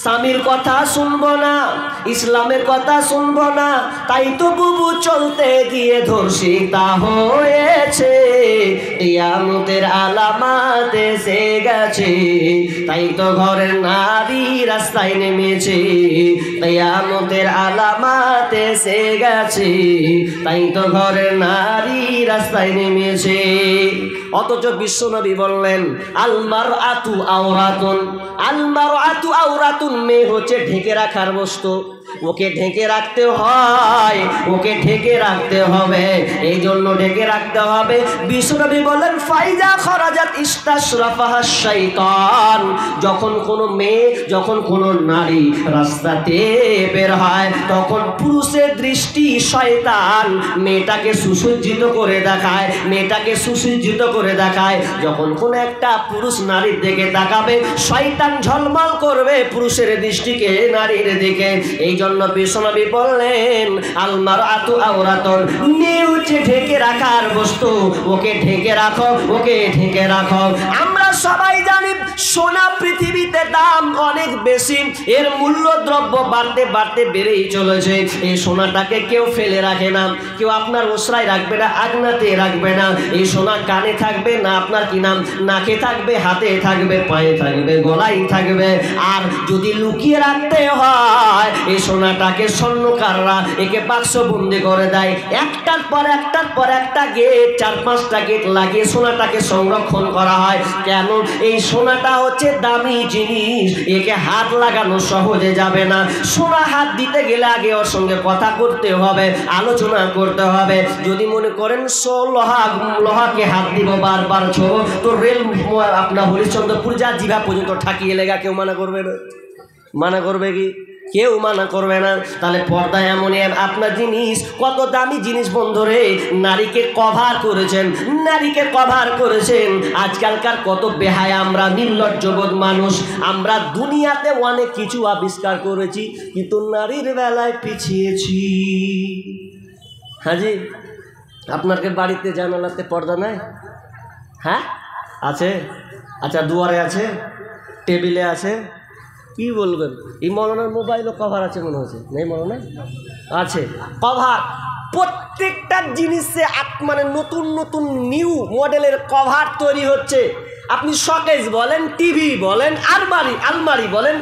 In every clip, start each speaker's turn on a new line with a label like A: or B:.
A: স্বামীর কথা শুনবো না, ইসলামের কথা শুনবো না, তাই তো বুবু চলতে গিয়ে ধর্ষিতা হয়েছে। কিয়ামতের আলামত এসে গেছে, তাই তো ঘরের নারী রাস্তায় নেমেছে। কিয়ামতের আলামত এসে গেছে, তাই তো ঘরের নারী রাস্তায় নেমেছে। অথচ বিশ্বনবী বললেন আলমারআতু আওরাতুন, আলমারআতু আওরাতুন, মেয়ে হচ্ছে ঢেকে রাখার বস্তু, ওকে ঢেকে রাখতে হয়, ওকে ঢেকে রাখতে হবে, এই জন্য ঢেকে রাখতে হবে। বিশ্বনবী বলেন ফাইজা খরাজাত ইস্তাশরাফাহা শাইতান, যখন কোনো মেয়ে, যখন কোনো নারী রাস্তাতে বের হয়, তখন পুরুষের দৃষ্টি শয়তান মেয়েটাকে সুসজ্জিত করে দেখায়, মেয়েটাকে সুসজ্জিত করে দেখায়। যখন কোনো একটা পুরুষ নারীর দিকে তাকাবে, শয়তান ঝলমল করবে পুরুষের দৃষ্টিকে নারীর দিকে। এই জন্য বিশ্বনবী বললেন আলমারআতু আওরাতুন, মেয়ে হচ্ছে ঢেকে রাখার বস্তু, ওকে ঢেকে রাখো, ওকে ঢেকে রাখো। আমরা সবাই জানি সোনা পৃথিবীতে দাম অনেক বেশি, এর মূল্য দ্রব্য বাড়তে বাড়তে বেড়েই চলেছে। এই সোনাটাকে কেউ ফেলে রাখে না, কেউ আপনার ওসরায় রাখবে না, আগনাতে রাখবে না। এই সোনা কানে থাকবে না, আপনার কি নাম, নাকে থাকবে, হাতে থাকবে, পায়ে থাকবে, গলায় থাকবে। আর যদি লুকিয়ে রাখতে হয়, এই সোনাটাকে স্বর্ণকাররা একে বাক্সবন্দি করে দেয়, একটার পর একটার পর একটা গেট, 4-5টা গেট লাগিয়ে সোনাটাকে সংরক্ষণ করা হয়। কেন? এই সোনাটা হচ্ছে দামি জিনিস, একে হাত লাগানো সহজে যাবে না। সোনা হাত দিতে গেলে আগে ওর সঙ্গে কথা করতে হবে, আলোচনা করতে হবে। যদি মনে করেন লোহাকে হাত দিব বারবার ছোড়ো, তো রেল আপনার হরিশ্চন্দ্রপুর যা জিভা পর্যন্ত ঠাকিয়ে লেগা, কেউ মানা করবে না? মানা করবে কি? কেউ মানা করবে না। তাহলে পর্দা এমনই আপনার জিনিস, কত দামি জিনিস বন্ধুরে, নারীকে কভার করেছেন, নারীকে কভার করেছেন। আজকালকার কত বেহায়া আমরা, নির্লজ্জবোধ মানুষ, আমরা দুনিয়াতে অনেক কিছু আবিষ্কার করেছি, কিন্তু নারীর বেলায় পিছিয়েছি। হাজি, আপনার বাড়িতে জানালাতে পর্দা নাই? হ্যাঁ আছে। আচ্ছা, দুয়ারে আছে, টেবিলে আছে, কি বলবেন? এই মৌলানার মোবাইলও কভার আছে মনে হচ্ছে, নেই মৌলানা? আছে কভার, প্রত্যেকটা জিনিসে মানে নতুন নতুন নিউ মডেলের কভার তৈরি হচ্ছে। আপনি শোকেস বলেন, টিভি বলেন, আলমারি বলেন,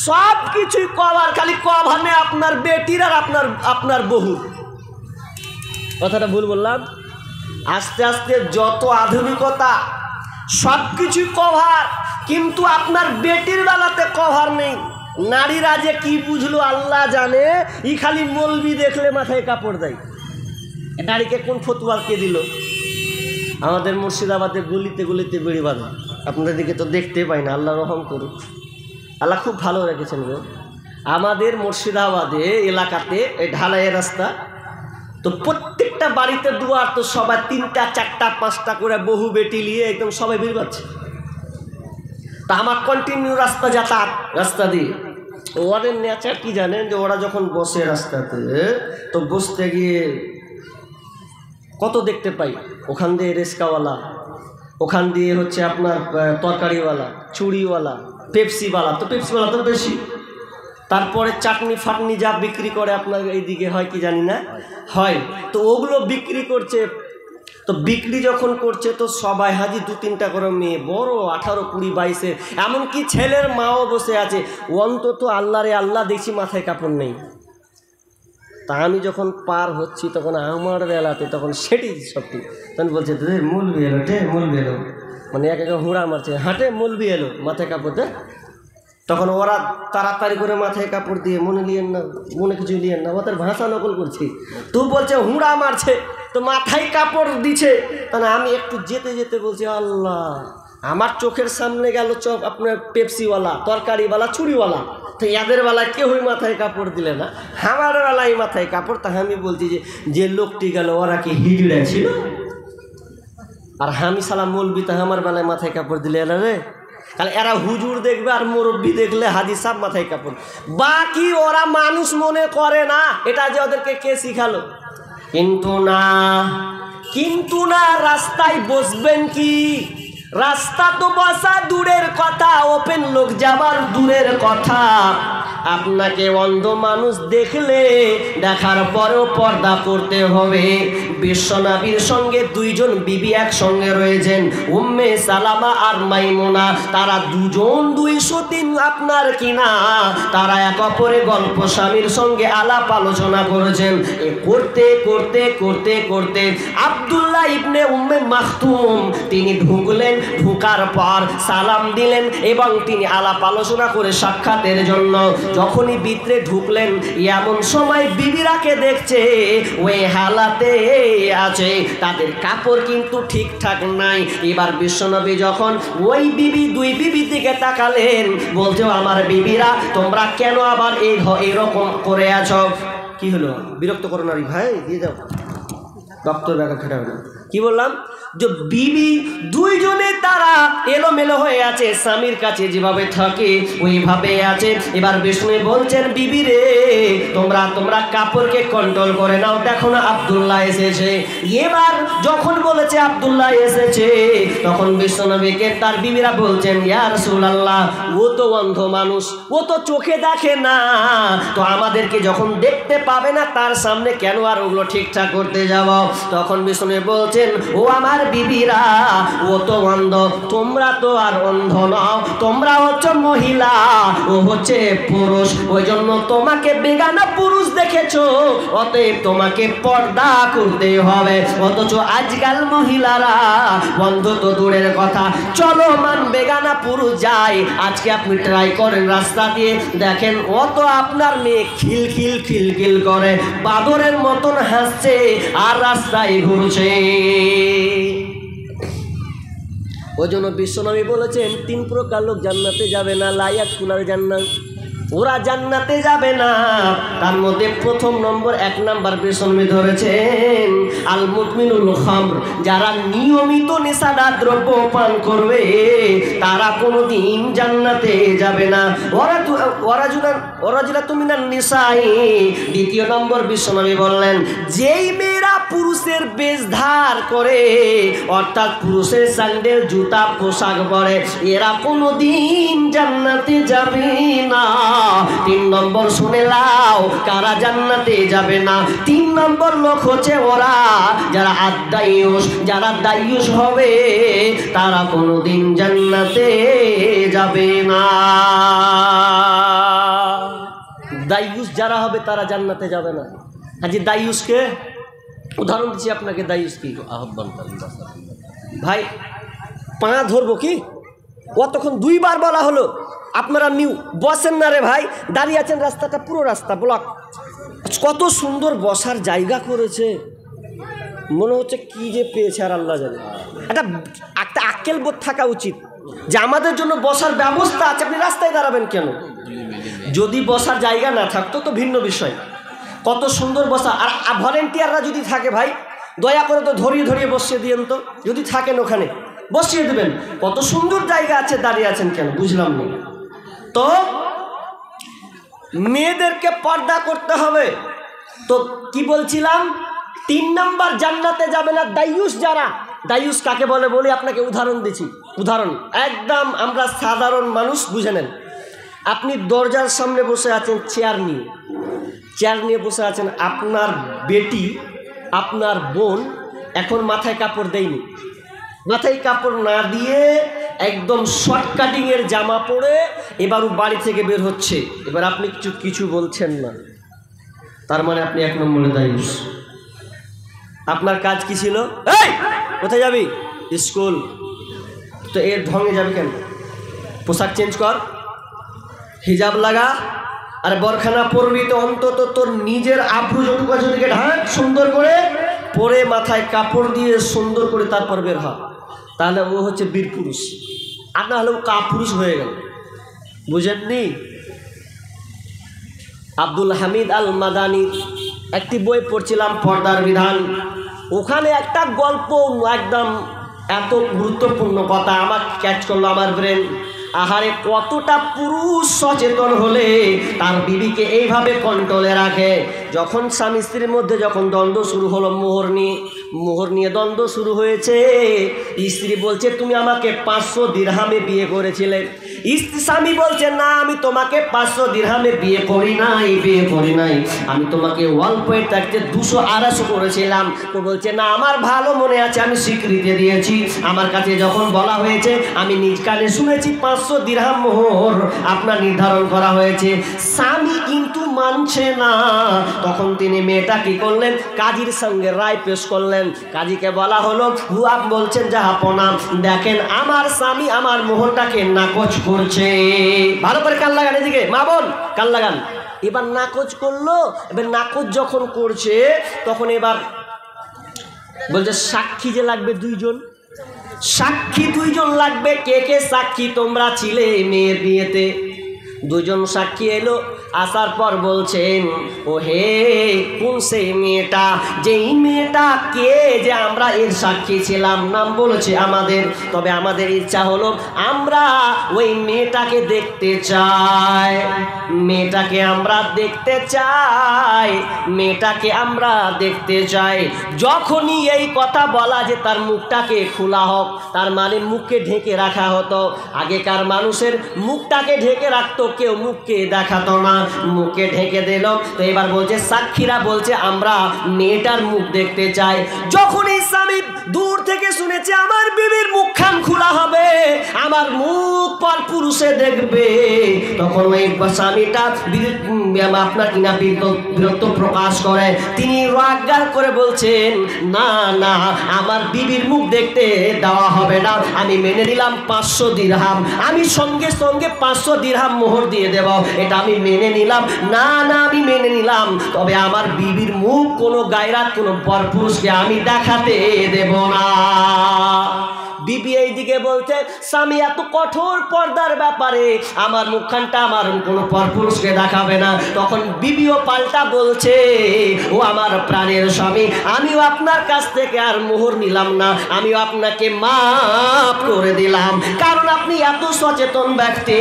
A: সব কিছুই কভার। খালি কভার নেই আপনার বেটির আর আপনার বহু। কথাটা ভুল বললাম? আস্তে আস্তে যত আধুনিকতা, সব কিছুই কভার, কিন্তু আপনার বেটির বেলাতে কভার নেই। নারীরা যে কি বুঝলো আল্লাহ জানে, ই খালি মলবি দেখলে মাথায় কাপড় দেয়। নারীকে কোন ফতুয়া কে দিল? আমাদের মুর্শিদাবাদে গলিতে গলিতে বেড়ি বাঁধে, আপনাদের দিকে তো দেখতে পাই না। আল্লাহ রহম করুক, আল্লাহ খুব ভালো রেখেছেন গো। আমাদের মুর্শিদাবাদে এলাকাতে এই ঢালাইয়ের রাস্তা, তো প্রত্যেকটা বাড়িতে দুয়ার, তো সবাই 3টা 4টা 5টা করে বহু বেটি নিয়ে একদম সবাই ভিড় পাচ্ছে। তা আমার কন্টিনিউ রাস্তা যাতায়াত, রাস্তা দিয়ে ওদের নেচার কি জানেন, যে ওরা যখন বসে রাস্তাতে, তো বসতে গিয়ে কত দেখতে পাই, ওখান দিয়ে রিস্কাওয়ালা, ওখান দিয়ে হচ্ছে আপনার তরকারিওয়ালা, চুড়িওয়ালা, পেপসিওয়ালা, তো পেপসিওয়ালা তো বেশি, তারপরে চাটনি ফাটনি যা বিক্রি করে আপনার এইদিকে হয় কি জানি না, হয়, তো ওগুলো বিক্রি করছে। তো বিক্রি যখন করছে, তো সবাই হাজি 2-3টা করে মেয়ে, বড় 18, 20, 22, এমনকি ছেলের মাও বসে আছে। অন্তত আল্লাহরে আল্লাহ দেখছি মাথায় কাপড় নেই। তা আমি যখন পার হচ্ছি, তখন আমার বেলাতে তখন সেটি সত্যি, তখন বলছে মৌলবি এলো, মৌলবি এলো, মানে এক হুঁড়া মারছে, হাঁটে মৌলবি এলো, মাথায় কাপড় দেয়। তখন ওরা তাড়াতাড়ি করে মাথায় কাপড় দিয়ে, মনে লিয়েন না, মনে কিছু লিয়েন না, ওদের ভাষা নকল করছি। তো বলছে হুঁড়া মারছে, তো মাথায় কাপড় দিছে। তাহলে আমি একটু যেতে যেতে বলছি আল্লাহ, আমার চোখের সামনে গেল আপনার পেপসিওয়ালা, তরকারিওয়ালা, চুড়িওয়ালা, তো এদের বেলায় কেউই মাথায় কাপড় দিলে না, আমার বেলায় মাথায় কাপড়। তা আমি বলছি যে লোকটি গেল, ওরা কি হিজড়া ছিল? আর আমি সালাম মৌলবি, তা আমার বেলায় মাথায় কাপড় দিলে এরা রে। তাহলে এরা হুজুর দেখবে আর মুরব্বি দেখলে হাজি সাহেব মাথায় কাপড়, বাকি ওরা মানুষ মনে করে না। এটা যে ওদেরকে কে শিখালো? কিন্তু না, রাস্তায় বসবেন কি, রাস্তা তো বসা দূরের কথা, ওপেন লোক যাবার দূরের কথা। আপনাকে অন্ধ মানুষ দেখলে দেখার পরেও পর্দা করতে হবে। বিশ্বনবীর সঙ্গে দুইজন বিবি একসঙ্গে রয়েছেন, উম্মে সালামা আর মাইমুনা। তারা দুজন 203 আপনার কিনা, তারা এক অপরে গল্প স্বামীর সঙ্গে আলাপ আলোচনা করেছেন। এ করতে করতে করতে করতে আব্দুল্লাহ ইবনে উম্মে মাখতুম তিনি ঢুকলেন। ঢুকার পর সালাম দিলেন এবং তিনি আলাপ আলোচনা করে সাক্ষাতের জন্য যখনই ভিতরে ঢুকলেন, এমন সময় বিবিরাকে দেখছে ওই হালাতে আছে, তাদের কাপড় কিন্তু ঠিকঠাক নাই। এবার বিশ্বনবী যখন ওই দুই বিবি দিকে তাকালেন, বলছে আমার বিবিরা তোমরা কেন আবার এইরকম করে আছো? কি হলো? বিরক্ত করো না ভাই, দিয়ে যাও, ডক্টর ব্যাগা খেটা হলো। কি বললাম? যে বিবি দুইজনে তারা এলোমেলো হয়ে আছে, স্বামীর কাছে যেভাবে থাকে ওইভাবে আছে। এবার বিষ্ণু বলছেন বিবি রে তোমরা কাপড়কে কন্ট্রোল করে নাও, দেখো না আব্দুল্লাহ এসেছে। এবার যখন বলেছে আব্দুল্লাহ এসেছে, তখন বিশ্বনবীকে তার বিবিরা বলছেন ইয়া রাসূলুল্লাহ, ও তো অন্ধ মানুষ, ও তো চোখে দেখে না, তো আমাদেরকে যখন দেখতে পাবে না তার সামনে কেন আর ওগুলো ঠিকঠাক করতে যাব? তখন বিষ্ণু বলছেন ও আমার বিবিরা, ও তো অন্ধ, তোমরা তো আর অন্ধ নও, তোমরা হচ্ছে মহিলা, ও হচ্ছে পুরুষ, ওই জন্য তোমাকে বেগানা পুরুষ দেখেছো, অতএব তোমাকে পর্দা করতে হবে। অথচ আজকাল মহিলারা অন্ধ তো দূরের কথা, চলো মান বেগানা পুরুষ যাই। আজকে আপনি ট্রাই করেন, রাস্তা দিয়ে দেখেন অত আপনার মেয়ে খিলখিল খিলখিল করে বাদরের মতন হাসছে আর রাস্তায় ঘুরছে। ওই জন্য বিশ্বনবী বলেছেন 3 প্রকার লোক জান্নাতে যাবে না, লায়াত কুলার জান্নাত, ওরা জান্নাতে যাবে না। তার মধ্যে প্রথম নম্বর 1 নাম্বার বিশ্বনবী ধরেছেন আল মুদমিনুল খামর, যারা নিয়মিত নেশাদার দ্রব্য পান করবে তারা কোনোদিন জান্নাতে যাবে না। ওরাজুলাতুম মিনান নিসাই, দ্বিতীয় নম্বর বিশ্বনবী বললেন যেই মেয়েরা পুরুষের বেশ ধার করে, অর্থাৎ পুরুষের স্যান্ডেল জুতা পোশাক পরে, এরা কোনোদিন জান্নাতে যাবে না। 3 নম্বর শুনে লাও কারা জান্নাতে যাবে না। 3 নম্বর লোক হচ্ছে ওরা যারা আদায়ুস, যারা দায়ুস হবে তারা কোনোদিন জান্নাতে যাবে না। দায়ুস যারা হবে তারা জান্নাতে যাবে না। হাজি দায়ুসকে উদাহরণ দিচ্ছি আপনাকে। দায়ুস কি? আহ্বান ভাই পা ধরবো কি? তখন 2 বার বলা হলো আপনারা বসেন না রে ভাই, দাঁড়িয়ে আছেন, রাস্তাটা পুরো রাস্তা ব্লক, কত সুন্দর বসার জায়গা করেছে, মনে হচ্ছে কি যে পেয়েছে আর আল্লাহ জানে। একটা আক্কেল বোধ থাকা উচিত যে আমাদের জন্য বসার ব্যবস্থা আছে, আপনি রাস্তায় দাঁড়াবেন কেন? যদি বসার জায়গা না থাকতো তো ভিন্ন বিষয়, কত সুন্দর বসা। আর ভলেন্টিয়াররা যদি থাকে ভাই দয়া করে তো ধরিয়ে ধরিয়ে বসিয়ে দিয়েন, তো যদি থাকেন ওখানে বসিয়ে দেবেন, কত সুন্দর জায়গা আছে, দাঁড়িয়ে আছেন কেন বুঝলাম না। তো মেয়েদেরকে পর্দা করতে হবে। তো কি বলছিলাম, 3 নাম্বার জান্নাতে যাবে না দায়ুস যারা। দায়ুস কাকে বলে বলি আপনাকে, উদাহরণ দিচ্ছি। উদাহরণ একদম আমরা সাধারণ মানুষ বুঝে নেন। আপনি দরজার সামনে বসে আছেন চেয়ার নিয়ে বসে আছেন, আপনার বেটি আপনার বোন এখন মাথায় কাপড় দেয়নি, মাথায় কাপড় না দিয়ে একদম শর্ট কাটিংয়ের জামা পরে এবার বাড়ি থেকে বের হচ্ছে, এবার আপনি কিছু বলছেন না, তার মানে আপনি 1 নম্বরে দায়ুস। আপনার কাজ কি ছিল? এই কোথায় যাবি? স্কুল। তো এর ঢঙে যাবি কেন? পোশাক চেঞ্জ কর, হিজাব লাগা, আর বরখানা পরবি তো অন্তত তোর নিজের আব্রু যতটুকু ঢাক সুন্দর করে পরে মাথায় কাপড় দিয়ে সুন্দর করে তারপর বের হয়, তাহলে ও হচ্ছে বীর পুরুষ। আর না হলে ও কাপুরুষ হয়ে গেল, বুঝেননি? আব্দুল হামিদ আল মাদানি একটি বই পড়ছিলাম পর্দার বিধান, ওখানে একটা গল্প একদম এত গুরুত্বপূর্ণ কথা আমার ক্যাচ করলো আমার ব্রেন। আহারে কতটা পুরুষ সচেতন হলে তার বিবিকে এইভাবে কন্ট্রোলে রাখে যখন স্বামী স্ত্রীর মধ্যে যখন দ্বন্দ্ব শুরু হলো, মোহর নিয়ে দ্বন্দ্ব শুরু হয়েছে। স্ত্রী বলছে তুমি আমাকে 500 দিরহামে বিয়ে করেছিলে। স্বামী বলছে না, আমি তোমাকে 500 দিরহামে বিয়ে করি নাই, আমি তোমাকে অল্প থাকতে 200-250 করেছিলাম। তো বলছে না, আমার ভালো মনে আছে, আমি স্বীকৃতি দিয়েছি। আমার কাছে যখন বলা হয়েছে আমি নিজ কানে শুনেছি 500 দিরহাম মোহর আপনার নির্ধারণ করা হয়েছে। স্বামী কিন্তু মানছে না। তখন তিনি মেয়েটা কি করলেন, কাজীর সঙ্গে রায় পেশ করলেন। কাজীকে বলা হলো, হুয়া বলছেন জাহাপনা, দেখেন আমার স্বামী আমার মোহরটাকে নাকচ করছে। ভালো করে কান লাগান, এদিকে মা বোন কান লাগান। এবার নাকচ করলো। এবার নাকচ যখন করছে তখন এবার বলছে সাক্ষী যে লাগবে 2 জন, সাক্ষী 2 জন লাগবে। কে কে সাক্ষী তোমরা ছিলে মেয়ের বিয়েতে? 2 জন সাক্ষী এলো। আসার পর বলছেন, ও হে কোন সেই মেয়েটা, যেই মেয়েটা কে যে আমরা এর সাক্ষী ছিলাম, নাম বলেছে আমাদের। তবে আমাদের ইচ্ছা হলো আমরা ওই মেয়েটাকে দেখতে চাই, মেয়েটাকে আমরা দেখতে চাই, মেয়েটাকে আমরা দেখতে চাই। যখনই এই কথা বলা যে তার মুখটাকে খোলা হোক, তার মানে মুখকে ঢেকে রাখা হতো। আগেকার মানুষের মুখটাকে ঢেকে রাখতো, কেউ মুখকে দেখাতো না, মুখে ঢেকে দিল। তো এবার বলছে সাক্ষীরা বলছে আমরা মেয়েটার মুখ দেখতে চাই। যখন এই স্বামী দূর থেকে শুনেছে আমার বিবির মুখখান খোলা হবে, আমার মুখ পর পুরুষে দেখবে, তখন ওই স্বামীটা আপনার কিনা বিরক্ত প্রকাশ করে। তিনি রাগগার করে বলছেন, না না, আমার বিবির মুখ দেখতে দেওয়া হবে না। আমি মেনে নিলাম 500 দিরহাম, আমি সঙ্গে সঙ্গে 500 দিরহাম মোহর দিয়ে দেব, এটা আমি মেনে নিলাম। না না, আমি মেনে নিলাম, তবে আমার বিবির মুখ কোনো গায়রাত কোনো পরপুরুষকে আমি দেখাতে দেব না। বিবি এইদিকে বলছে স্বামী এত কঠোর পর্দার ব্যাপারে আমার মুখখানটা আমার কোনো পরপুরুষকে দেখাবে না। তখন বিবিও পাল্টা বলছে, ও আমার প্রাণের স্বামী, আমিও আপনার কাছ থেকে আর মোহর নিলাম না, আমিও আপনাকে মাফ করে দিলাম, কারণ আপনি এত সচেতন ব্যক্তি,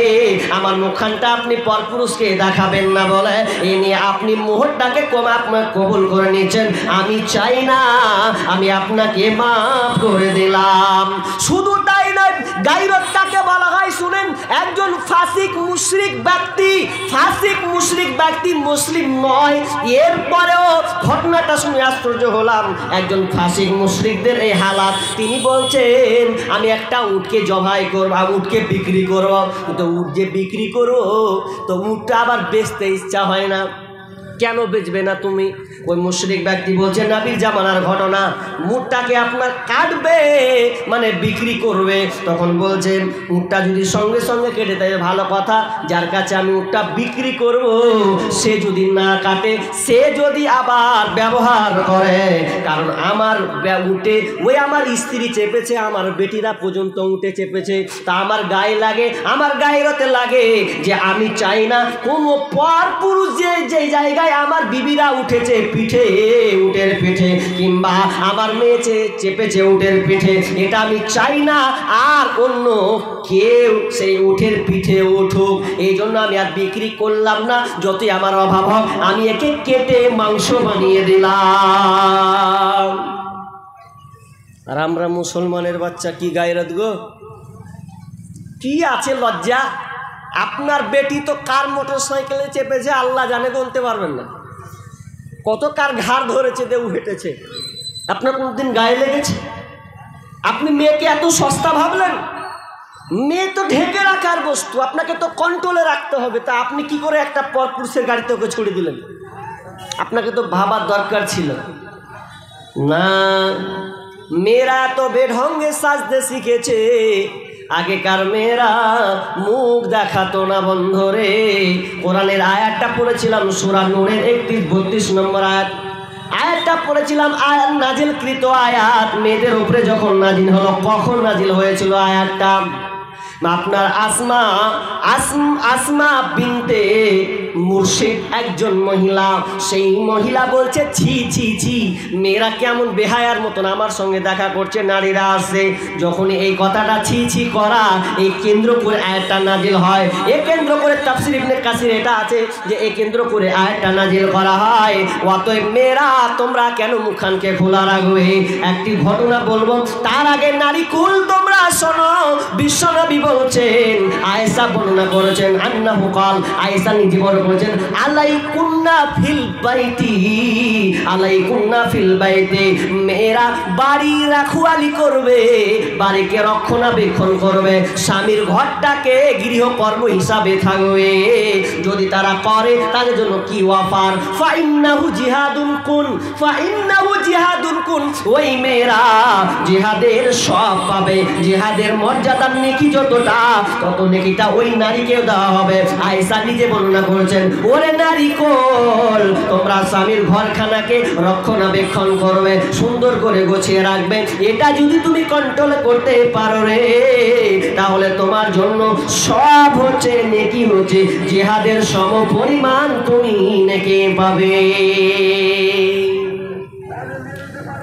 A: আমার মুখখানটা আপনি পরপুরুষকে দেখাবেন না বলে এই নিয়ে আপনি মোহরটাকে আপনার কবুল করে নিচ্ছেন। আমি চাই না, আমি আপনাকে মাফ করে দিলাম। শুধু তাই নয়, গায়রত কাকে বলা হয় শুনেন, একজন ফাসিক মুশরিক ব্যক্তি, ফাসিক মুশরিক ব্যক্তি মুসলিম নয়। এরপরেও ঘটনাটা শুনে আশ্চর্য হলাম, একজন ফাসিক মুশরিকদের এই হালাত। তিনি বলছেন আমি একটা উটকে জবাই করবো, উটকে বিক্রি করবো, কিন্তু উট যে বিক্রি করবো তো উটটা আবার বেচতে ইচ্ছা হয় না। কেন বেচবে না তুমি? ওই মুশরিক ব্যক্তি বলছে নবীর জামানার ঘটনা, উটটাকে আপনার কাটবে মানে বিক্রি করবে। তখন বলছেন উটটা যদি সঙ্গে সঙ্গে কেটে দেয় ভালো কথা, যার কাছে আমি উটটা বিক্রি করব সে যদি না কাটে, সে যদি আবার ব্যবহার করে, কারণ আমার উটে ওই আমার স্ত্রী চেপেছে, আমার বেটিরা পর্যন্ত উঠে চেপেছে, তা আমার গায়ে লাগে, আমার গায়েরতে লাগে যে আমি চাই না কোনো পর পুরুষ যে জায়গায় আমার বিবিরা উঠেছে পিঠে, উটের পিঠে, কিংবা আমার মেয়ে চেপেছে উটের পিঠে, এটা আমি চাই না আর অন্য কেউ সেই উটের পিঠে উঠুক। এই জন্য আমি আর বিক্রি করলাম না, যতই আমার অভাব হোক আমি একে কেটে মাংস বানিয়ে দিলাম। আর আমরা মুসলমানের বাচ্চা কি গায়রত গো, কি আছে লজ্জা? আপনার বেটি তো কার মোটর সাইকেলে চেপেছে আল্লাহ জানে, গুনতে পারবেন না কত কার ঘাড় ধরেছে, দেউ হেঁটেছে। আপনার কোনদিন গায়ে লেগেছে? আপনি মেয়েকে এত সস্তা ভাবলেন? মেয়ে তো ঢেকে রাখার বস্তু, আপনাকে তো কন্ট্রোলে রাখতে হবে। তা আপনি কি করে একটা পরপুরুষের গাড়িতে ওকে ছুড়ে দিলেন? আপনাকে তো ভাবার দরকার ছিল না। মেয়েরা তো বেঢঙ্গে সাজতে শিখেছে, আগেকার মেয়েরা মুখ দেখাতো না বন্ধরে। কোরআনের আয়াতটা পড়েছিলাম সূরা নূরের 31-32 নম্বর আয়াতটা পড়েছিলাম, আয়াত নাজিলকৃত আয়াত, মেয়েদের উপরে যখন নাজিল হলো, কখন নাজিল হয়েছিল আয়াতটা? আপনার আসমা বিনতে মুর্শিদ একজন মহিলা, সেই মহিলা বলছে ছি ছি ছি, মেয়েরা কেমন বেহায়ার মতন আমার সঙ্গে দেখা করছে, নারীরা আসে। যখন এই কথাটা ছি ছি করা, এই কেন্দ্র করে আয়াতটা নাজিল হয়। এ কেন্দ্র করে তাফসীর ইবনে কাসির এটা আছে যে এ কেন্দ্র করে আয়াতটা নাজিল করা হয়। অতএব মেয়েরা তোমরা কেন মুখখানকে খোলা রাখবে? একটি ঘটনা বলবো, তার আগে নারী কুল তোমরা শোনো। বিশ্বনবী বলছেন, আয়েশা বর্ণনা করেছেন, আন্নাহু ক্বাল, আয়েশা নিজে বর্ণনা করেছেন, আলাইকুন্না ফিল বাইতি, আলাইকুন্না ফিল বাইতি, মেয়েরা বাড়ি রাখওয়ালি করবে, বাড়িকে রক্ষণাবেক্ষণ করবে, স্বামীর ঘরটাকে গৃহকর্ম হিসাবে থাকবে। যদি তারা করে তাদের জন্য কি ওয়াফার, ফাইন্নাহু জিহাদুন কুন, ফাইন্নাহু জিহাদুন কুন, ওই মেয়েরা জিহাদের সব পাবে, জিহাদের মর্যাদার নেকি যতটা, তত নেকিটা ওই নারীকেও দেওয়া হবে। আয়েশা নিজে বর্ণনা করেছেন, ওরে নারী কোল, তোমরা স্বামীর ঘরখানাকে রক্ষণাবেক্ষণ করবে, সুন্দর করে গুছিয়ে রাখবে। এটা যদি তুমি কন্ট্রোল করতে পারো রে, তাহলে তোমার জন্য সব হচ্ছে নেকি, হচ্ছে জিহাদের সম পরিমাণ তুমি নেকি পাবে।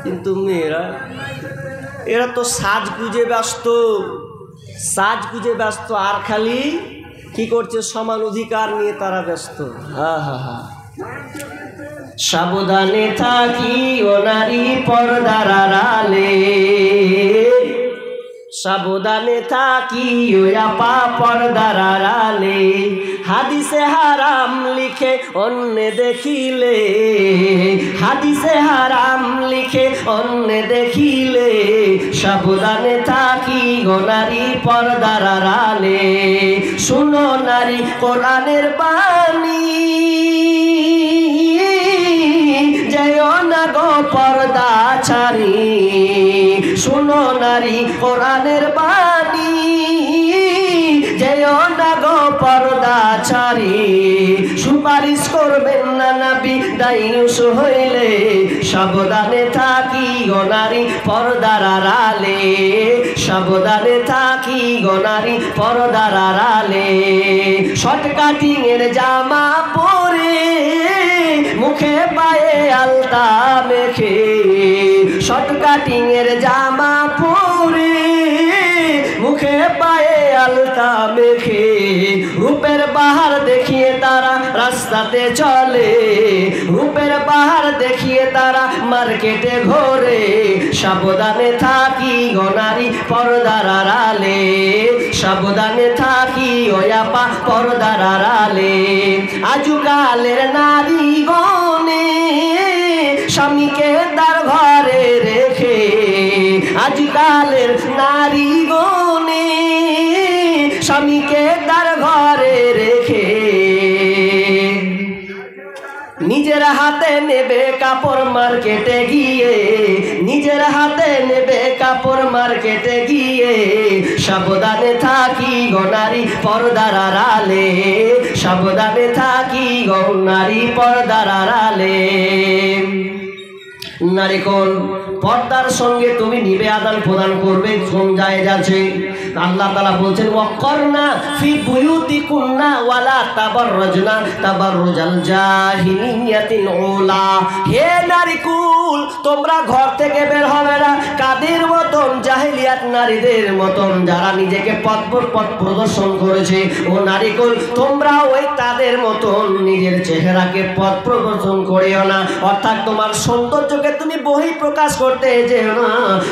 A: কিন্তু মেয়েরা, এরা তো সাজগুজে ব্যস্ত, সাজগুজে ব্যস্ত, আর খালি কি করছে, সমান অধিকার নিয়ে তারা ব্যস্ত। হা হা হা। সাবধানে থাকি ও নারী পর্দার আড়ালে, সাবধানে থাকি ও আপা পর্দার আড়ালে, হাদিসে হারাম লিখে অন্য দেখিলে, হাদিসে হারাম লিখে অন্য দেখিলে, সাবধানে থাকি গো নারী পর্দার আড়ালে। শুনো নারী কোরআনের বাণী, যেও না গো পর্দা ছাড়ি, শুনো নারী কোরআনের বাণী, যেও না গো পর্দা ছাড়ি। সুপারিশ করবেন না নবী দায়ুস হইলে, সাবধানে থাকি গো নারী পর্দার আড়ালে, সাবধানে থাকি গো নারী পর্দার আড়ালে। শর্ট কাটিং এর জামা পরে, মুখে পায়ে আলতা মেখে, শর্ট কাটিং এর জামা পরে, মুখে পায়ে আলতা মেখে, রূপের বাহার দেখিয়ে তারা রাস্তাতে চলে, রূপের বাহার দেখিয়ে তারা মার্কেটে ঘোরে। সাবধানে থাকি গো নারী পর্দার আড়ালে, সাবধানে থাকি ও আপা পর্দার আড়ালে। আজকালের নারী গনে স্বামীকে তার ঘরে রেখে, আজকালের নারী গনে স্বামীকে তার ঘরে রেখে, নিজের হাতে নেবে কাপড় মার্কেটে গিয়ে, নিজের হাতে নেবে কাপড় মার্কেটে গিয়ে। সাবধানে থাকি গো নারী পর্দার আড়ালে, সাবধানে থাকি গো নারী পর্দার আড়ালে। নারী কোন পর্দার সঙ্গে তুমি নিবে আদান প্রদান করবে, কোন জায়েজ আছে। আল্লাহ তাআলা বলছেন, ওয়াকরনা ফি বুয়ুতিকুন্না ওয়ালা তাবাররাজনা তাবাররুজাল জাহিলিয়াতিল উলা। হে নারী কুল, তোমরা ঘর থেকে বের হবে না কাদের মতন, জাহেলিয়াত নারীদের মতন, যারা নিজেকে পথ প্রদর্শন করেছে। ও নারী কুল, তোমরা ওই তাদের মতন নিজের চেহারাকে পথ প্রদর্শন করিও না, অর্থাৎ তোমার সৌন্দর্যকে তুমি বহি প্রকাশ করতে যেও না।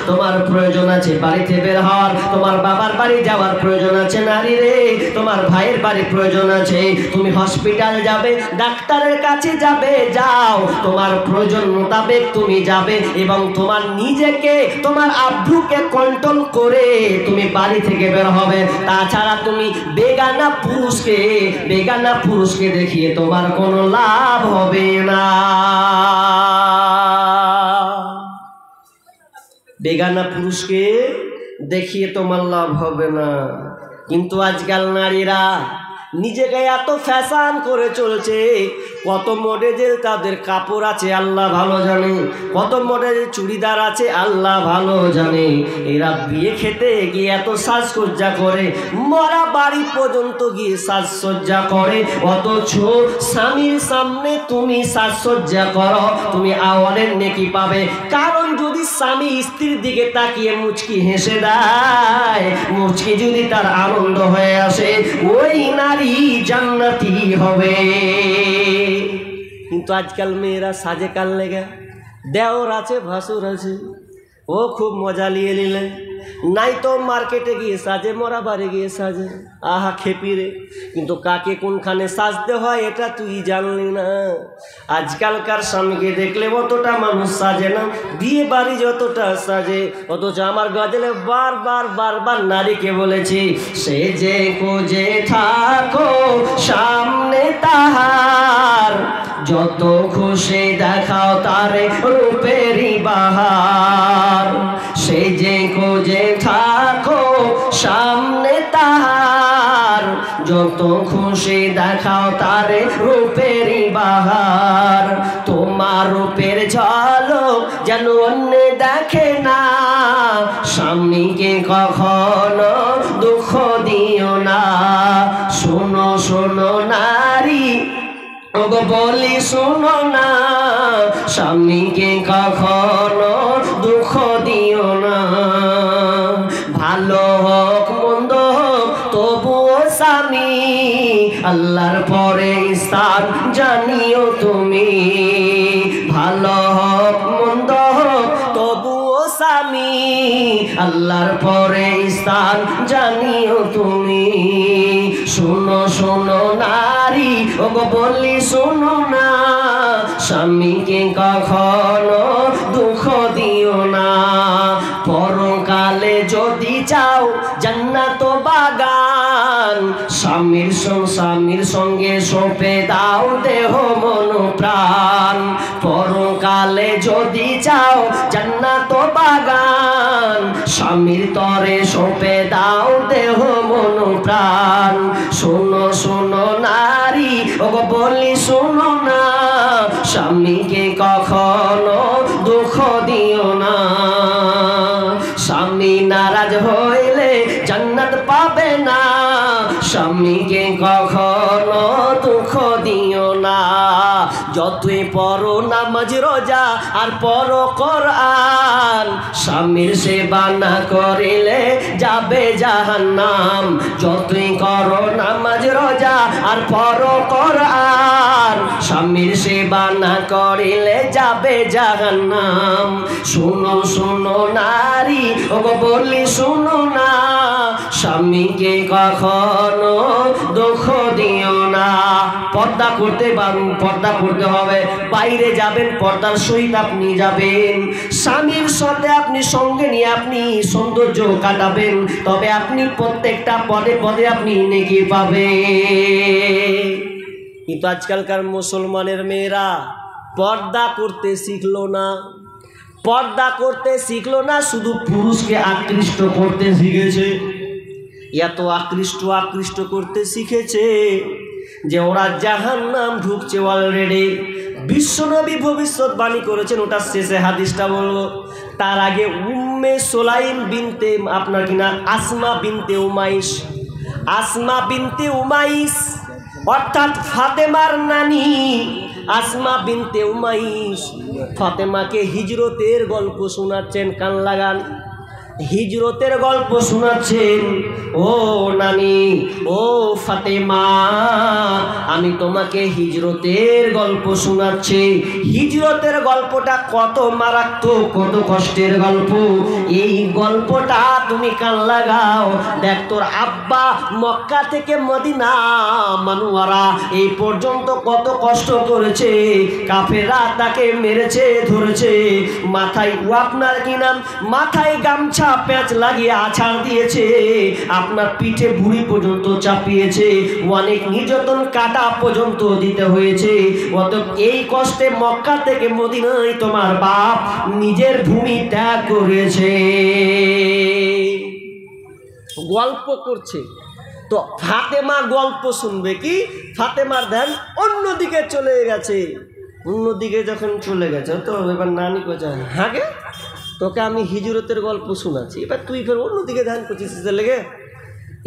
A: তোমার প্রয়োজন আছে বাড়িতে বের হওয়ার, তোমার বাবার বাড়ি যাওয়ার প্রয়োজন আছে নারী রে, তোমার ভাইয়ের বাড়ি প্রয়োজন আছে, তুমি হসপিটাল যাবে, ডাক্তারের কাছে যাবে, যাও, তোমার প্রয়োজন মোতাবেক তুমি যাবে, এবং তোমার নিজেকে তোমার আব্রুকে কন্ট্রোল করে তুমি বাড়ি থেকে বের হবে। তাছাড়া তুমি বেগানা পুরুষকে দেখিয়ে তোমার কোনো লাভ হবে না, বেগানা পুরুষকে দেখিয়ে তোমার লাভ হবে না। কিন্তু আজকাল নারীরা নিজেকে এত ফ্যাশন করে চলছে, কত মডেলের তাদের কাপড় আছে আল্লাহ ভালো জানে, কত মডেলের চুড়িদার আছে আল্লাহ ভালো জানে। এরা বিয়ে খেতে গিয়ে এত সাজসজ্জা করে, মরা বাড়ি পর্যন্ত গিয়ে সাজসজ্জা করে, অথচ স্বামীর সামনে তুমি সাজসজ্জা করো, তুমি আওয়ালের নেকি পাবে। কারণ যদি স্বামী স্ত্রীর দিকে তাকিয়ে মুচকি হেসে দেয়, মুচকি যদি তার আনন্দ হয়ে আসে, ওই নারী জান্নাতি হবে। কিন্তু আজকাল মেয়েরা সাজে কাল লেগে, দেওর আছে ভাসুর আছে, ও খুব মজা নিয়ে নিলে, নাই তো মার্কেটে গিয়ে সাজে, মরা বাড়ি গিয়ে সাজে, আহা খেপিরে। কিন্তু কাকে কোনখানে সাজতে হয় এটা তুই জানলি না। আজকালকার স্বামীকে দেখলে অতটা মানুষ সাজে না, বিয়ে বাড়ি যতটা সাজে। অথচ আমার গজলে বারবার নারীকে বলেছি, সে যে কোজে থাকো সামনে তাহার, যত খুশি দেখাও তারে রূপেরই বাহার। সে যে কোজে থাকো সামনে তাহার, যত খুশি দেখাও তারে রূপেরই বাহার। তোমার রূপের ঝলক যেন অন্য দেখে না, স্বামীকে কখনো দুঃখ দিও না। শোনো শোনো নারী, ওগো বলি শোনো না, স্বামীকে কখনো দুঃখ দিও না। ভালো হোক মন্দ হোক তবুও স্বামী, আল্লাহর পরে স্থান জানিও তুমি। ভালো হোক মন্দ হোক তবুও স্বামী, আল্লাহর পরে স্থান জানিও তুমি। শোনো শোনো নারী, ওগো বলি শোনো না, স্বামীকে কখনো দুঃখ দিও না। পরকালে যদি চাও জান্নাত বাগান, স্বামীর সঙ্গে সঁপে দাও দেহ মন প্রাণ। পরকালে যদি চাও জান্নাত বাগান, স্বামীর তরে সঁপে দাও দেহ মন প্রাণ। শোনো শোনো নারী, ওগো বলি শোনো না, স্বামীকে কখনো দুঃখ দিও না। স্বামী নারাজ হইলে জান্নাত পাবে না, স্বামীকে কখনো দুঃখ দিও না। যতই পড়ো নামাজ রোজা আর পড়ো কোরআন, স্বামীর সেবা না করিলে যাবে জাহান্নাম। যতই করো নামাজ রোজা আর পড়ো কোরআন, স্বামীর সেবা না করিলে যাবে জাহান্নাম। শুনো শুনো নারী, ওগো বলি শুনো না, স্বামীকে কখনো দুঃখ দিও না। পর্দা করতে হবে, বাইরে যাবেন পর্দার সহিত আপনি যাবেন, স্বামীর সাথে আপনি সঙ্গে নিয়ে আপনি সৌন্দর্য কাটাবেন, তবে আপনি প্রত্যেকটা পদে পদে আপনি নেকি পাবেন। কিন্তু আজকালকার মুসলমানের মেয়েরা পর্দা করতে শিখলো না, পর্দা করতে শিখলো না, শুধু পুরুষকে আকৃষ্ট করতে শিখেছে। এত আকৃষ্ট করতে শিখেছে যে ওরা জাহান্নাম ঢুকছে অলরেডি। বিশ্বনবী ভবিষ্যৎবাণী করেছেন, ওটা শেষে হাদিসটা বলবো। তার আগে উম্মে সোলাইম বিনতে আপনার কিনা আসমা বিনতে উমাইস অর্থাৎ ফাতেমার নানি আসমা বিনতে উমাইস ফাতেমাকে হিজরতের গল্প শোনাচ্ছেন। কান লাগান, হিজরতের গল্প শোনাচ্ছেন। ও নানি, ও ফাতেমা, আমি তোমাকে হিজরতের গল্প শোনাচ্ছি। হিজরতের গল্পটা কত মারাত্মক, কত কষ্টের গল্প। এই গল্পটা তুমি কান লাগাও। দেখ, তোর আব্বা মক্কা থেকে মদিনা মানুয়ারা এই পর্যন্ত কত কষ্ট করেছে, কাফেররা তাকে মেরেছে, ধরেছে, মাথায় আপনার কি নাম, মাথায় গামছা প্যাঁচ লাগিয়ে আছাড় দিয়েছে, আপনার পিঠে ভুঁড়ি পর্যন্ত চাপিয়েছে, অনেক নির্যাতন কাটা পর্যন্ত দিতে হয়েছে। অতএব এই কষ্টে মক্কা থেকে মদিনায় তোমার বাপ নিজের ভূমি ত্যাগ করেছে। গল্প করছে, তো ফাতেমা গল্প শুনবে কি, ফাতেমার ধ্যান অন্যদিকে চলে গেছে। অন্যদিকে যখন চলে গেছে তো এবার নানি কোথায়, হাগে তোকে আমি হিজরতের গল্প শোনাচ্ছি, এবার তুই ফের অন্যদিকে ধ্যান করছিস লেগে।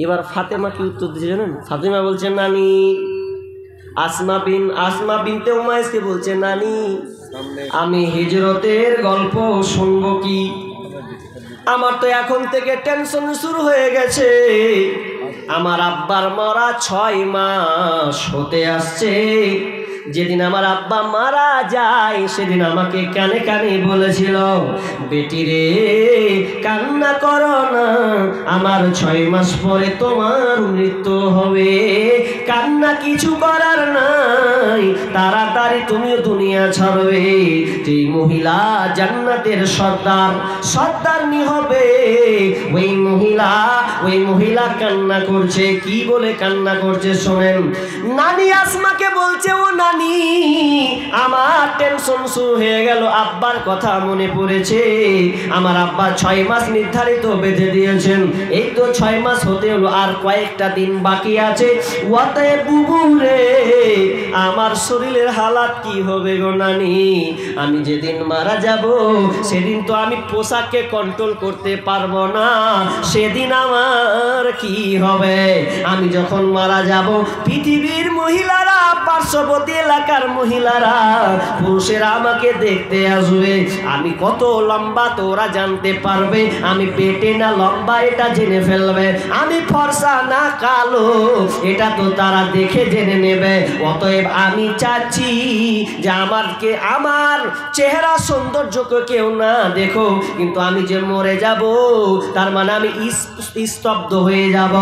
A: এবার ফাতেমা কি উত্তর দিচ্ছে জানেন? ফাতেমা বলছে, নানি, আসমা বিনতে উমাইসকে বলছে, নানি আমি হিজরতের গল্প শুনবো কি? আমার তো এখন থেকে টেনশন শুরু হয়ে গেছে। আমার আব্বার মরা 6 মাস হতে আসছে। যেদিন আমার আব্বা মারা যায় সেদিন আমাকে কানে কানে বলেছিল, বেটি রে কান্না করো না, আমার 6 মাস পরে তোমার মৃত্যু হবে, কান্না কিছু করার নাই, তাড়াতাড়ি তুমিও দুনিয়া ছাড়বে। যেই মহিলা জান্নাতের সর্দারনি হবে, ওই মহিলা কান্না করছে। কি বলে কান্না করছে শোনেন। নানি আসমাকে বলছে, ও নানি, আমার টেনশন শুরু হয়ে গেল, আব্বার কথা মনে পড়েছে। আমার আব্বা 6 মাস নির্ধারিত বেঁধে দিয়েছেন, এই তো 6 মাস হতে হলো, আর কয়েকটা দিন বাকি আছে। অতএব বুবু রে, আমার শরীরের হালাত কি হবে গো নানি? আমি যেদিন মারা যাব সেদিন তো আমি পোশাককে কন্ট্রোল করতে পারবো না, সেদিন আমার কি হবে? আমি যখন মারা যাব পৃথিবীর মহিলারা, পার্শ্ববর্তী এলাকার মহিলারা, পুরুষেরা আমাকে দেখতে আসবে। আমি কত লম্বা তো ওরা জানতে পারবে, আমি পেটে না লম্বা এটা জেনে ফেলবে, আমি ফর্সা না কালো এটা তো তারা দেখে জেনে নেবে। অতএব আমি চাচ্ছি যে আমার চেহারা সৌন্দর্যকে কেউ না দেখো, কিন্তু আমি যে মরে যাব তার মানে আমি স্তব্ধ হয়ে যাব।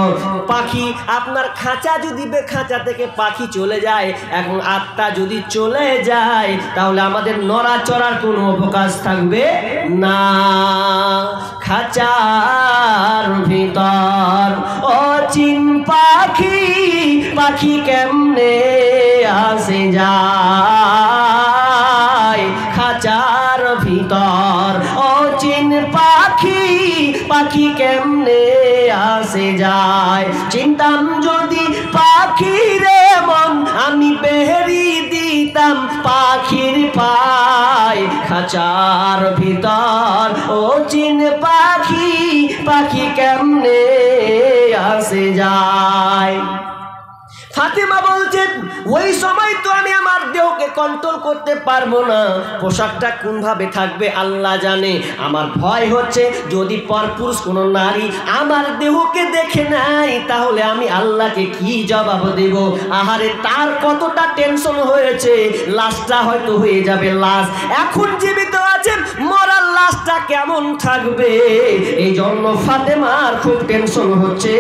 A: পাখি আপনার খাঁচা যদি খাঁচা থেকে পাখি চলে যায়, এখন আত্মা যদি চলে যায়, তাহলে আমাদের নড়াচড়ার কোনো অবকাশ থাকবে না। খাঁচার ভিতর অচিন পাখি কেমনে আসে যায়, খাঁচার ভিতর অচিন পাখি কেমনে আসে যায়। চিন্তাম যদি পাখির মন, আমি বেহেরি দিতাম পাখির পায়, খাঁচার ভিতর অচিন পাখি কেমনে আসে যায়। ফাতেমা বলছেন, ওই সময় তো আমি আমার দেহকে কন্ট্রোল করতে পারবো না, পোশাকটা কোনভাবে থাকবে আল্লাহ জানে। আমার ভয় হচ্ছে যদি পরপুরুষ কোনো নারী আমার দেহকে দেখে নাই, তাহলে আমি আল্লাহকে কি জবাব দেব? আহারে, তার কতটা টেনশন হয়েছে, লাশটা হয়তো হয়ে যাবে লাশ, এখন জীবিত আছেন, মরার লাশটা কেমন থাকবে? এই জন্য ফাতেমার খুব টেনশন হচ্ছে,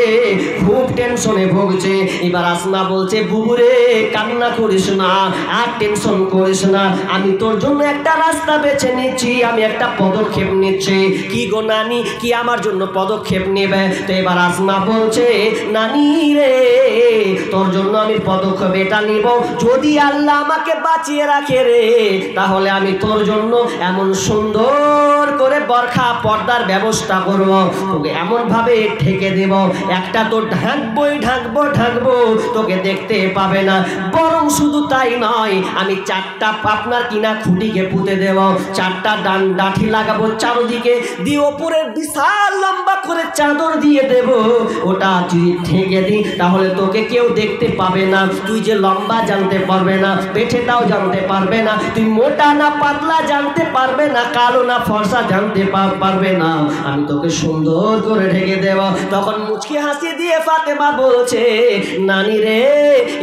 A: খুব টেনশনে ভুগছে। এবার আসমা বলছে, বুবুরে কান্না করিস না, আর টেনশন করিস না, আমি তোর জন্য একটা রাস্তা বেছে নিচ্ছি, আমি একটা পদক্ষেপ নিচ্ছি। কি গো নানি, কি আমার জন্য পদক্ষেপ নেবে? তো এবার আসমা বলছে, নানি রে, তোর জন্য আমি পদক্ষেপ এটা নিব, যদি আল্লাহ আমাকে বাঁচিয়ে রাখে রে, তাহলে আমি তোর জন্য এমন সুন্দর করে বরখা পর্দার ব্যবস্থা করব, তোকে এমন ভাবে ঢেকে দেব, একটা তো ঢাকবো তোকে দেখতে পাবে না। বরং শুধু তাই নয়, আমি 4টা আপনার কিনা খুঁটিকে পুঁতে দেব, 4টা ডাঁঠি লাগাবো চারদিকে দিয়ে, ওপরে বিশাল লম্বা করে চাদর দিয়ে দেব। ওটা যদি ঢেকে দিই তাহলে তোকে কেউ দেখতে পাবে না, তুই যে লম্বা জানতে পারবে না, পেটেটাও জানতে পারবে না, তুই মোটা না পাতলা জানতে পারবে না, কালো না ফর্সা জানতে পারবে না, আমি তোকে সুন্দর করে ঢেকে দেব। তখন মুচকি হাসি দিয়ে ফাতেমা বলছে, নানি রে,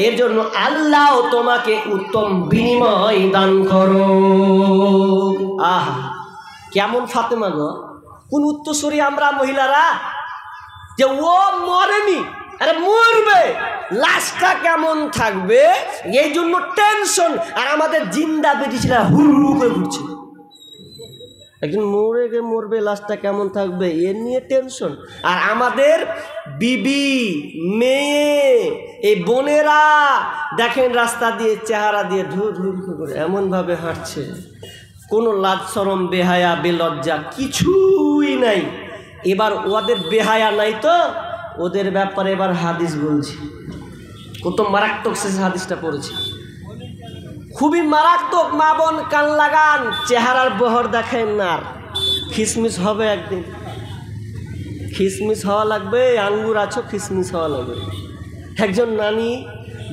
A: এর জন্য আল্লাহ তোমাকে উত্তম বিনিময় দান করো। আহা, কেমন ফাতেমা গো, কোন উত্তরসূরি আমরা মহিলারা, যে ও মরেনি, আরে মরবে, লাশটা কেমন থাকবে এই জন্য টেনশন, আর আমাদের জিন্দা বেটিছিলা হুড় করে ঘুরছে। একজন মরবে, লাশটা কেমন থাকবে এ নিয়ে টেনশন। আর আমাদের বিবি, মেয়ে, এই বোনেরা দেখেন রাস্তা দিয়ে চেহারা দিয়ে ধুর করে এমনভাবে হাঁটছে, কোনো লাজ শরম বেহায়া বেলজ্জা কিছুই নাই। এবার ওদের বেহায়া নাই তো ওদের ব্যাপারে এবার হাদিস বলছি। কত মারাত্মক শেষ হাদিসটা পড়েছি, খুবই মারাত্মক। মা বোন কান লাগান, চেহারার বহর দেখেন না। আর খিসমিস হবে একদিন, খিসমিস হওয়া লাগবে। আঙ্গুর আছো, খিসমিস হওয়া লাগবে। একজন নানি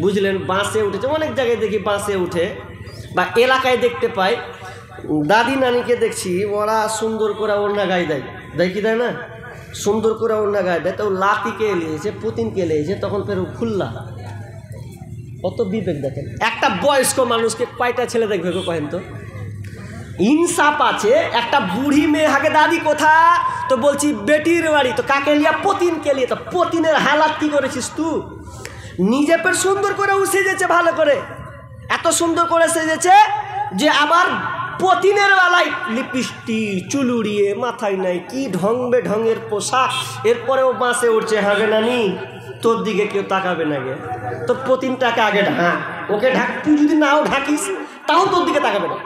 A: বুঝলেন বাসে উঠেছে, অনেক জায়গায় দেখি বাসে উঠে বা এলাকায় দেখতে পাই, দাদি নানিকে দেখছি ওরা সুন্দর করে ওড়না গায়ে দেয়, দেয় কি দেয় না, সুন্দর করে ওড়না গায়ে দেয়। তো লাতিকে এলিয়েছে, পুতিনকে এলিয়েছে, তখন ফের খুল্লা। কত বিবেক দেখেন। একটা বয়স্ক মানুষকে কয়টা ছেলে দেখবে গো কহেন তো? ইনসাফ আছে। একটা বুড়ি মেয়ে হাগে দাদি কোথা, তো বলছি বেটির বাড়ি, তো কাকে লিয়া? পতিনকে লিয়ে। তো পতিনের হালাত কি করেছিস তুই? নিজে পের সুন্দর করে সেজেছে, ভালো করে, এত সুন্দর করে সেজেছে যে আবার পতিনের বেলায় লিপস্টিক, চুল উড়িয়ে, মাথায় নাই কি ঢং বে ঢঙের পোশাক। এরপরেও বাসে উঠছে। হাগে নানি তোর দিকে কেউ তাকাবে না গে, তোর পতিনটাকে আগে ঢাক, ওকে ঢাক। তুই যদি নাও ঢাকিস তাও তোর দিকে তাকাবে না,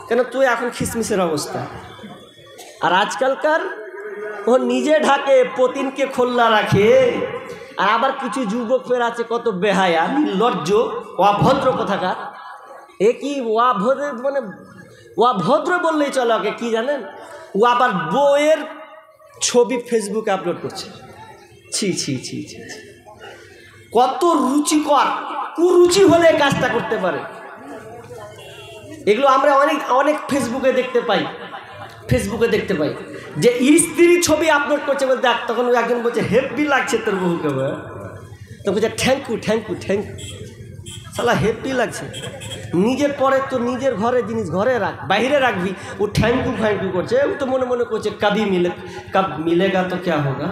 A: কেন তুই এখন খিসমিসের অবস্থা। আর আজকালকার ও নিজে ঢাকে, পতিনকে খোল্লা রাখে। আর আবার কিছু যুবক ফের আছে কত বেহায়া, নির্লজ্জ, অভদ্র কোথাকার। এ কি অভদ্র, মানে অভদ্র বললেই চলে। ওকে কি জানেন, ও আবার বইয়ের ছবি ফেসবুকে আপলোড করছে। ছি ছি ছি ছি, কত রুচিকর, কুরুচি হলে কাজটা করতে পারে। এগুলো আমরা অনেক অনেক ফেসবুকে দেখতে পাই, ফেসবুকে দেখতে পাই যে স্ত্রী ছবি আপলোড করছে, বলতে তখন একজন বলছে হেব্বি লাগছে তোর বহুকে, তো বলছে thank you thank you thank you. শালা হেব্বি লাগছে, নিজের পরে তো নিজের ঘরের জিনিস ঘরে রাখ, বাইরে রাখবি। ও থ্যাংক ইউ করছে, ও তো মনে মনে করছে কবি মিলেগা তো ক্যা হোগা।